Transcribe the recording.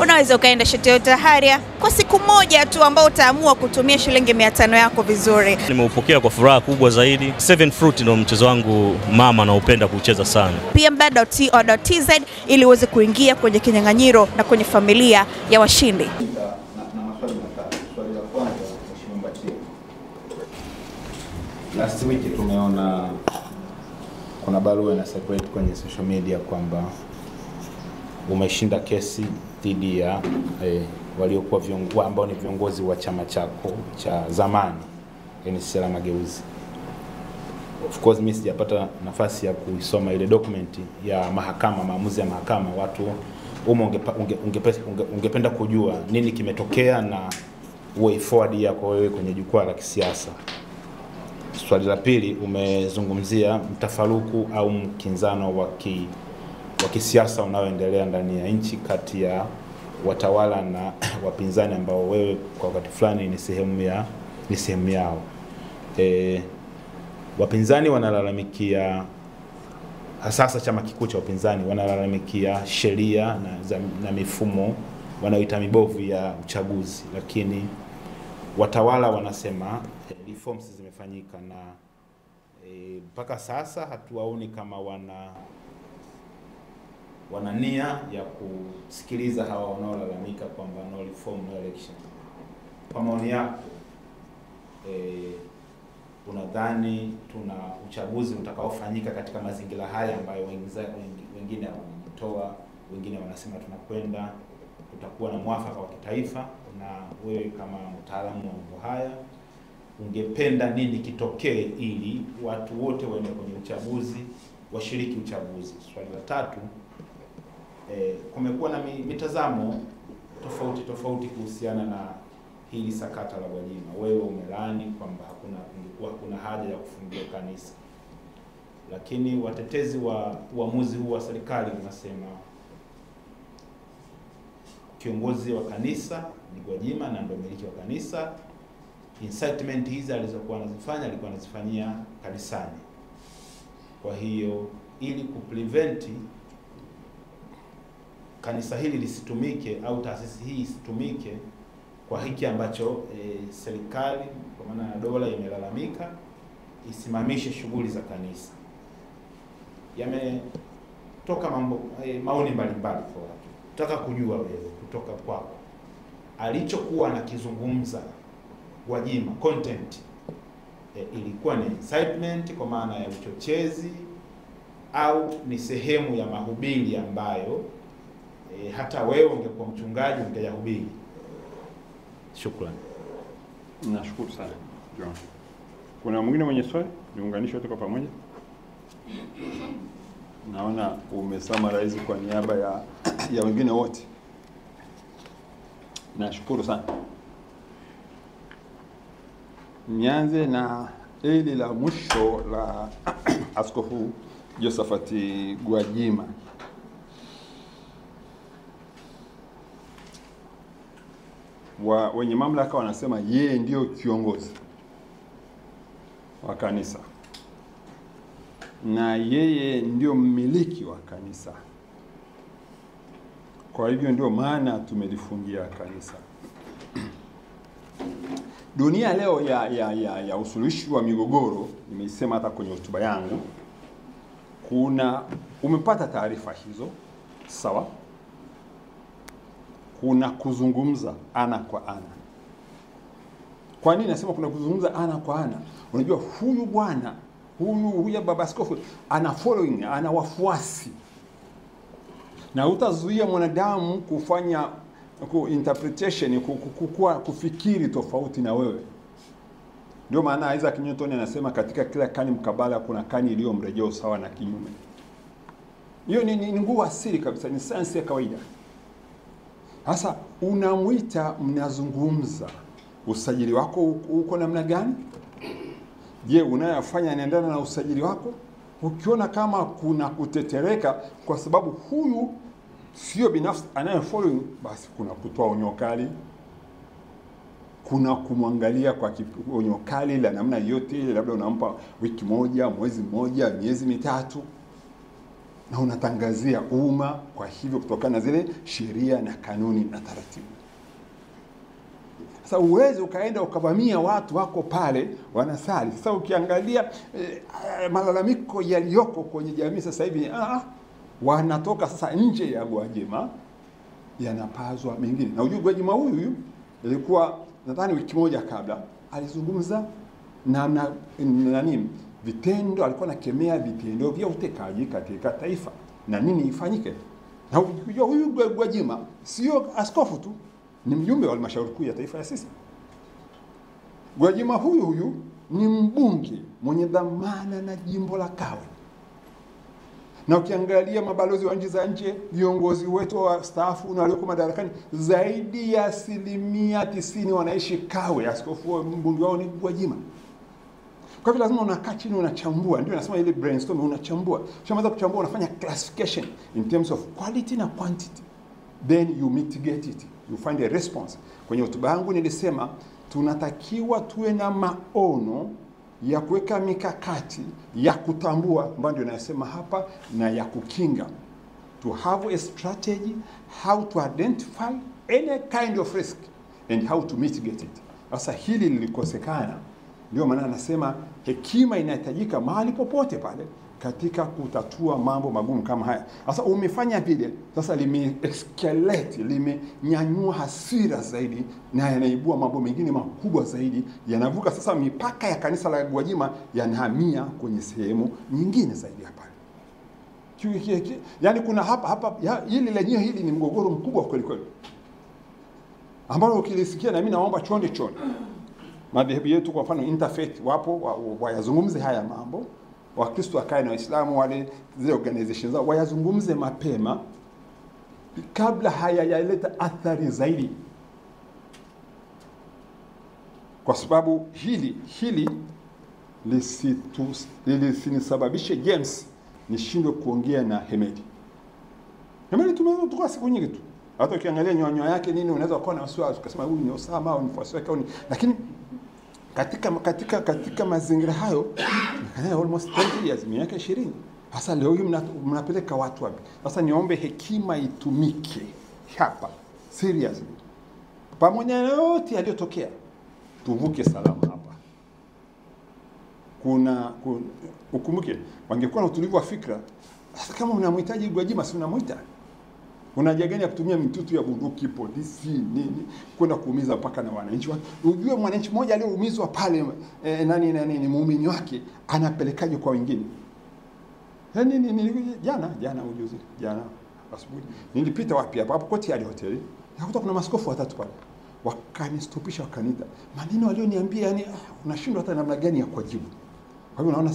Unaweza ukaenda Toyota Harrier kwa siku moja tu ambao utaamua kutumia shilingi 500 yako vizuri. Nimeupokea kwa furaha kubwa zaidi. Seven Fruit ndio mchezo wangu mama na upenda kucheza sana. pmb.co.tz ili uweze kuingia kwenye kinyang'anyiro na kwenye familia ya washindi. Swali la kwanza, Mheshimiwa Mbatiah. Last week tumeona kuna barua na circulate kwenye social media kwamba umeshinda kesi dhidi ya waliokuwa viongozi ambao ni viongozi wa chama chako cha zamani NCCR Mageuzi. Of course mimi sijapata nafasi ya kuisoma ile document ya mahakama, maamuzi ya mahakama. Watu ungependa kujua nini kimetokea na way forward yako wewe kwenye jukwaa la kisiasa. Swali la pili, umezungumzia mtafaruku au mkinzano wa kisiasa unaoendelea ndani ya nchi kati ya watawala na wapinzani ambao wewe kwa wakati fulani ni sehemu yao. Wapinzani wanalalamikia, hasa chama kikuu cha upinzani wanalalamikia sheria na mifumo wanaoita mibovu ya uchaguzi, lakini watawala wanasema reforms zimefanyika na mpaka sasa hatuwaoni kama wana nia ya kusikiliza hawa wanaolalamika kwamba no reform no election. Kwa maoni yako, unadhani tuna uchaguzi utakaofanyika katika mazingira haya ambayo wengine wanatoa, wengine wanasema tunakwenda utakuwa na mwafaka wa kitaifa, na wewe kama mtaalamu wa mambo haya ungependa nini kitokee ili watu wote waende kwenye uchaguzi, washiriki uchaguzi? Swali la tatu, kumekuwa na mitazamo tofauti kuhusiana na hili sakata la Gwajima. Wewe umelaani kwamba hakuna haja ya kufungia kanisa, lakini watetezi wa uamuzi huu wa serikali wanasema kiongozi wa kanisa ni Gwajima na ndio miliki wa kanisa. Incitement hizi alizokuwa alikuwa anazifanyia kanisani. Kwa hiyo ili kuprevent kanisa hili lisitumike au taasisi hii isitumike kwa hiki ambacho serikali kwa maana ya dola imelalamika, isimamishe shughuli za kanisa. Yametoka maoni mbalimbali kwa watu. Nataka kujua wewe kutoka kwako, alichokuwa anakizungumza Gwajima content ilikuwa ni incitement kwa maana ya uchochezi au ni sehemu ya mahubiri ambayo hata wewe ungekuwa mchungaji ungeyahubiri? Shukrani. Nashukuru sana John. Kuna mwingine mwenye swali? Niunganishe wote kwa pamoja. Naona umesummarize kwa niaba ya wengine wote. Nashukuru sana. Nianze na hili la mwisho la Askofu Josephat Gwajima. Wenye mamlaka wanasema yeye ndio kiongozi wa kanisa na yeye ndio mmiliki wa kanisa. Kwa hivyo ndio maana tumelifungia kanisa. Dunia leo ya usuluhishi wa migogoro, nimeisema hata kwenye hotuba yangu, umepata taarifa hizo, sawa? Kuna kuzungumza ana kwa ana. Kwa nini nasema kuna kuzungumza ana kwa ana? Unajua huyu bwana, huyu baba askofu ana following, ana wafuasi. Na utazuia mwanadamu kufanya interpretation, kufikiri tofauti na wewe. Ndio maana Isaac Newton anasema katika kila kani mkabala kuna kani iliyo mrejeo sawa na kinyume. Hiyo ni nguvu asili kabisa, ni sayansi ya kawaida. Sasa unamwita, mnazungumza, usajili wako uko namna gani? Je, unayofanya yanaendana na usajili wako? Ukiona kama kuna kutetereka kwa sababu huyu sio binafsi anayefollow, basi kuna kutoa onyo kali, kuna kumwangalia kwa onyo kali la namna yote ile, labda unampa wiki moja, mwezi mmoja, miezi mitatu. na unatangazia umma, kwa hivyo kutokana na zile sheria na kanuni na taratibu. Sasa uweze ukaenda ukavamia watu wako pale wanasali. Sasa ukiangalia malalamiko yaliyoko kwenye jamii sasa hivi, wanatoka sasa nje ya Gwajima, yanapazwa mengine. Na ujue Gwajima huyu ilikuwa nadhani wiki moja kabla alizungumza na nani vitendo, alikuwa anakemea vitendo vya utekaji katika taifa na nini ifanyike. Na ujue huyu Gwajima sio askofu tu, ni mjumbe wa halmashauri kuu ya taifa ya sisi. Gwajima huyu ni mbunge mwenye dhamana na jimbo la Kawe. Na ukiangalia mabalozi wa nchi za nje, viongozi wetu wa staafu na walioko madarakani, zaidi ya 90% wanaishi Kawe. Askofu wa mbunge wao ni Gwajima. Kwa hivyo lazima unakaa chini unachambua, ndio nasema ile brainstorm, unachambua. Ukishamaliza kuchambua unafanya classification in terms of quality na quantity. Then you mitigate it. You find a response. Kwenye hotuba yangu nilisema tunatakiwa tuwe na maono ya kuweka mikakati ya kutambua, ambayo ndio nasema hapa, na ya kukinga. To have a strategy how to identify any kind of risk and how to mitigate it. Sasa hili lilikosekana, ndio maana nasema hekima inahitajika mahali popote pale katika kutatua mambo magumu kama haya. Sasa umefanya vile, sasa lime-escalate, limenyanyua hasira zaidi, na yanaibua mambo mengine makubwa zaidi, yanavuka sasa mipaka ya kanisa la Gwajima, yanahamia kwenye sehemu nyingine zaidi hapa. Yaani kuna hapa hili lenyewe, hili ni mgogoro mkubwa kweli kweli, ambao ukilisikia, na mimi naomba chonde madhehebu yetu, kwa mfano interfaith, wapo wayazungumze haya mambo. Wakristo wakae na Waislamu, wale zile organizations zao wayazungumze mapema kabla hayaleta athari zaidi, kwa sababu hili lisinisababishe James nishindwe kuongea na Hemedi. Hemedi tumetoka siku nyingi tu, hata ukiangalia nyonyo yake nini unaweza kuona wasiwasi ukasema huyu ni Osama au ni mfuasi wake, lakini katika mazingira hayo almost 20 years, miaka 20. Sasa leo hii mnapeleka watu wapi? Sasa niombe hekima itumike hapa seriously. Pamoja na yote yaliyotokea, tuvuke salama hapa. Ukumbuke, wangekuwa na utulivu wa fikra. Sasa kama unamhitaji Gwajima, si unamuita? Unaja gani ya kutumia mitutu ya bunduki, polisi, nini, kwenda kuumiza mpaka na wananchi wake? Ujue mwananchi mmoja aliyeumizwa pale, nani muumini wake, anapelekaje kwa wengine? Jana asubuhi nilipita wapi hapa Koti ya hoteli, nikakuta kuna maskofu watatu pale. Wakanistopisha, wakaniita. Maneno walioniambia, yani unashindwa hata namna gani ya kujibu. Kwa hivyo unaona